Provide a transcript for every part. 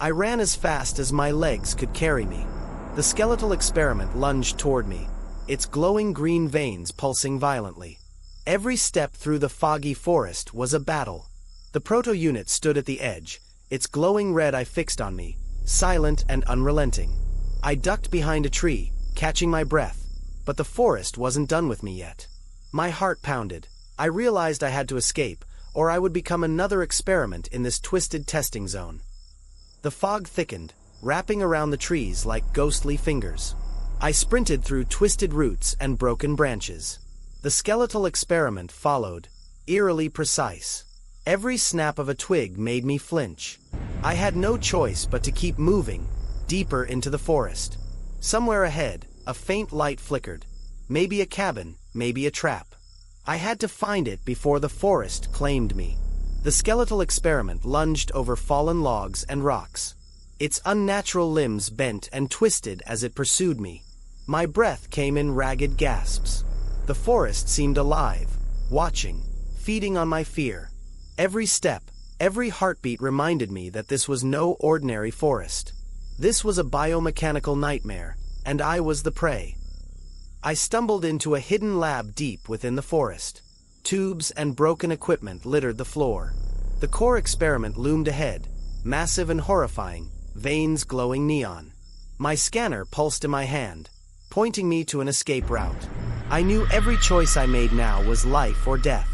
I ran as fast as my legs could carry me. The skeletal experiment lunged toward me, its glowing green veins pulsing violently. Every step through the foggy forest was a battle. The proto-unit stood at the edge, its glowing red eye fixed on me, silent and unrelenting. I ducked behind a tree, catching my breath, but the forest wasn't done with me yet. My heart pounded. I realized I had to escape, or I would become another experiment in this twisted testing zone. The fog thickened, wrapping around the trees like ghostly fingers. I sprinted through twisted roots and broken branches. The skeletal experiment followed, eerily precise. Every snap of a twig made me flinch. I had no choice but to keep moving, deeper into the forest. Somewhere ahead, a faint light flickered. Maybe a cabin, maybe a trap. I had to find it before the forest claimed me. The skeletal experiment lunged over fallen logs and rocks. Its unnatural limbs bent and twisted as it pursued me. My breath came in ragged gasps. The forest seemed alive, watching, feeding on my fear. Every step, every heartbeat reminded me that this was no ordinary forest. This was a biomechanical nightmare, and I was the prey. I stumbled into a hidden lab deep within the forest. Tubes and broken equipment littered the floor. The core experiment loomed ahead, massive and horrifying, veins glowing neon. My scanner pulsed in my hand, pointing me to an escape route. I knew every choice I made now was life or death.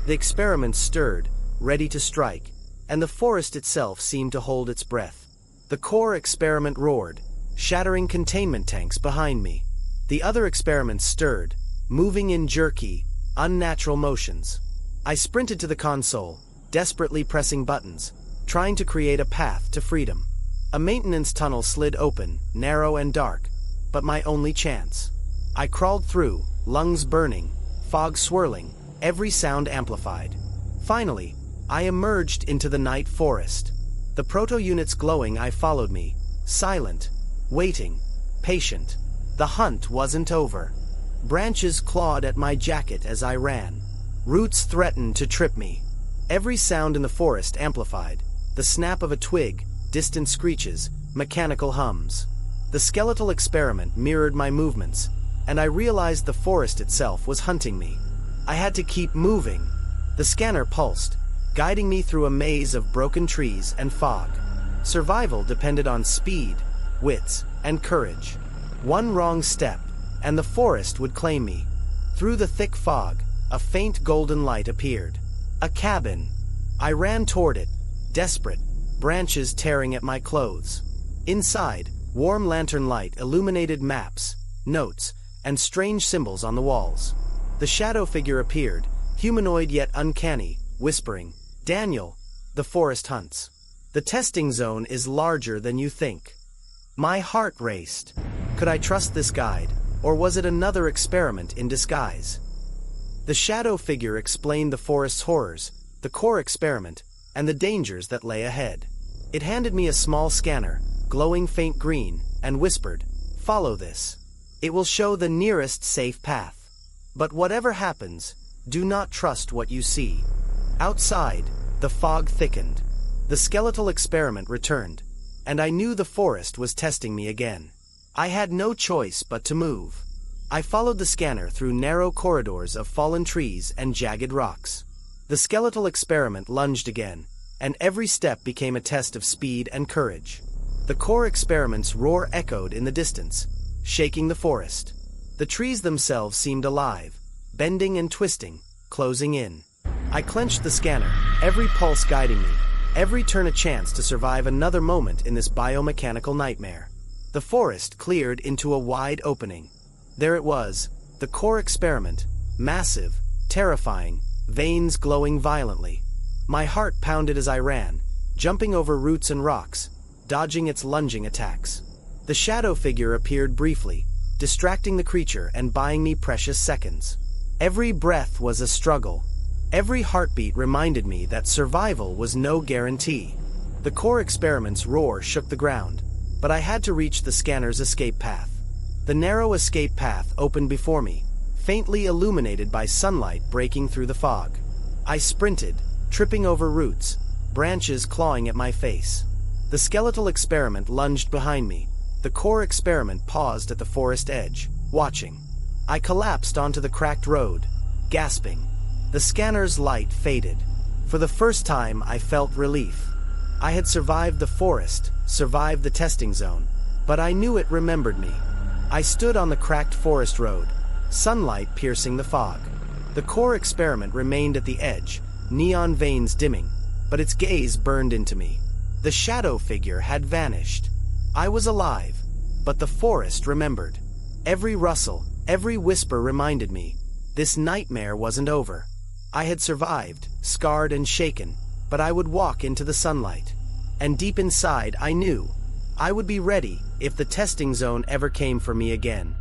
The experiment stirred, ready to strike, and the forest itself seemed to hold its breath. The core experiment roared, shattering containment tanks behind me. The other experiments stirred, moving in jerky, unnatural motions. I sprinted to the console, desperately pressing buttons, trying to create a path to freedom. A maintenance tunnel slid open, narrow and dark, but my only chance. I crawled through, lungs burning, fog swirling, every sound amplified. Finally, I emerged into the night forest. The proto-units glowing eye followed me, silent, waiting, patient. The hunt wasn't over. Branches clawed at my jacket as I ran. Roots threatened to trip me. Every sound in the forest amplified. The snap of a twig, distant screeches, mechanical hums. The skeletal experiment mirrored my movements, and I realized the forest itself was hunting me. I had to keep moving. The scanner pulsed, guiding me through a maze of broken trees and fog. Survival depended on speed, wits, and courage. One wrong step, and the forest would claim me. Through the thick fog, a faint golden light appeared. A cabin. I ran toward it, desperate, branches tearing at my clothes. Inside, warm lantern light illuminated maps, notes, and strange symbols on the walls. The shadow figure appeared, humanoid yet uncanny, whispering, "Daniel, the forest hunts. The testing zone is larger than you think." My heart raced. Could I trust this guide, or was it another experiment in disguise? The shadow figure explained the forest's horrors, the core experiment, and the dangers that lay ahead. It handed me a small scanner, glowing faint green, and whispered, "Follow this. It will show the nearest safe path. But whatever happens, do not trust what you see." Outside, the fog thickened. The skeletal experiment returned, and I knew the forest was testing me again. I had no choice but to move. I followed the scanner through narrow corridors of fallen trees and jagged rocks. The skeletal experiment lunged again, and every step became a test of speed and courage. The core experiment's roar echoed in the distance, shaking the forest. The trees themselves seemed alive, bending and twisting, closing in. I clenched the scanner, every pulse guiding me, every turn a chance to survive another moment in this biomechanical nightmare. The forest cleared into a wide opening. There it was, the core experiment, massive, terrifying, veins glowing violently. My heart pounded as I ran, jumping over roots and rocks, dodging its lunging attacks. The shadow figure appeared briefly, distracting the creature and buying me precious seconds. Every breath was a struggle. Every heartbeat reminded me that survival was no guarantee. The core experiment's roar shook the ground, but I had to reach the scanner's escape path. The narrow escape path opened before me, faintly illuminated by sunlight breaking through the fog. I sprinted, tripping over roots, branches clawing at my face. The skeletal experiment lunged behind me. The core experiment paused at the forest edge, watching. I collapsed onto the cracked road, gasping. The scanner's light faded. For the first time, I felt relief. I had survived the forest, survived the testing zone, but I knew it remembered me. I stood on the cracked forest road, sunlight piercing the fog. The core experiment remained at the edge, neon veins dimming, but its gaze burned into me. The shadow figure had vanished. I was alive, but the forest remembered. Every rustle, every whisper reminded me, this nightmare wasn't over. I had survived, scarred and shaken, but I would walk into the sunlight. And deep inside I knew, I would be ready if the testing zone ever came for me again.